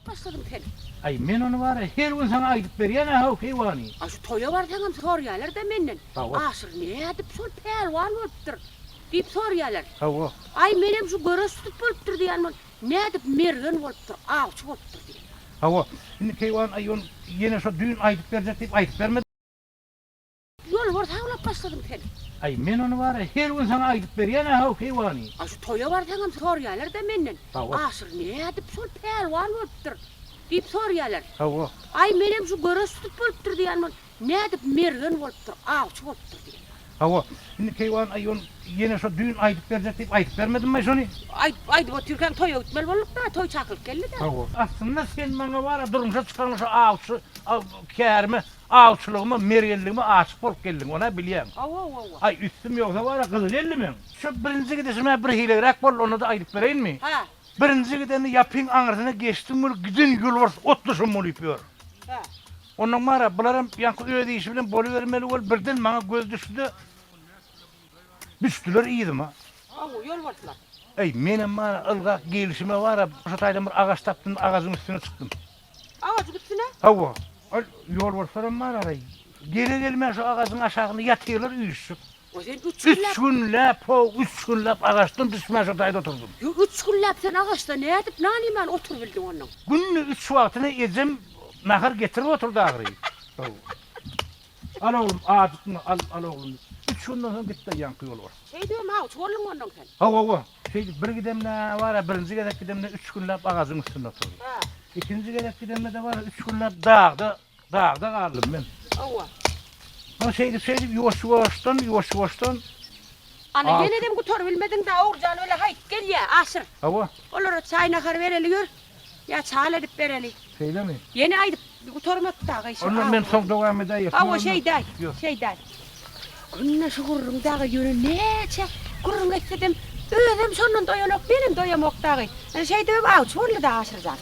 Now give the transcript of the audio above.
başladım sen. Ay men onu var ya, her gün sana aytıp berýän ha hewani. Şu toya var taňam sorýarlar da menden. Hawa. Aşyr ne edip şol pelwan bolupdyr diýip sorýarlar. Hawa. Ay menem şu görüstük bolupdyr diýenmen. Ne edip mergen bolupdyr, awçy bolupdyr diýen. Hawa. Indi hewani aýon ýene şo düýün aytyp berjek diýip aytyp bermedi. Yol var taňlap başladım sen. Ay men onu var ya, her gün sana aytyp berýän ha hewani. Şu toya var taňam sorýarlar da menden. Hawa. Aşyr ne edip şol pelwan bolupdyr diýip sorýarlar. Hawa. Ay menem şu görüstük bolupdyr diýenmen. Ne edip mergen bolupdyr, awçy bolupdyr diýen. Hawa. Indi hewani aýon ýene şo düýün aytyp berjek diýip aytyp bermedimmi şonu? Ay bu Türkan toya gitmeli bolup da toy çakılıp geldi de. Hawa. Aslında sen maňa wara durmuşa çykan şo awçy, kärmi, awçylygymy, mergenligimi açyp bolup geldiň, ona bilýän. Awa. Ay üstüm ýoksa wara gyzyl ellimen. Şo birinji gidişime bir hilegerek bol, onu da aýdyp bereýinmi? Ha. Birinji gideni ýapyň aňyryna geçdim, bir gidin ýol bar, otluşum bolup ýör. Ha. Ondan mara bularam ýanky öýde işi bilen boluvermeli bol, birden maňa göz düşdi. Düşdüler iýdim ha. Awa yol bardylar. Ey menem mara ılgak gelişime wara, şo taýdan bir agaç tapdym, agazyň üstüne çykdym. Ağacı gitsine. Hawa. Ýol barsaram mara. Gele gelme şo agazyň aşagyna ýatýarlar üýüşüp. O sen 3 3 günläp agaçdan düşmän şo taýda oturdum. 3 günläp sen ağaçta ne edip nanyman oturup bildin ondan. Günni 3 wagtyna ejim nahar getirip oturdy agry. Al oğlum, ağacını al oğlum. 3 günden soň gitdi ýanky ýol bar. Şey diyorum ha, çorluň ondan sen. Hawa. Bir gidemne wara, birinji gerek gidemne 3 günläp agazyň üstünde oturdum. Ha. İkinji gerek gidemne de wara 3 günläp dağda galdym men. Awa. Ama şeydi yoş-yoşdan. Ana Aa. yeniden gutar bilmedin de Uğurcan öyle hayt gel ya aşır. Hawa. Olara çay nakar vereli gör. Ya çal edip vereli. Söyleme. Yeni aydıp gutarmak dağı işi. Ondan men soň dowam edýär. Awa şey day. Günne şu gurrun dağı yönü neçe gurrun etdim. Özüm sonun doyanok benim doyamak dağı. Şey diyorum av çorlu da aşıracak.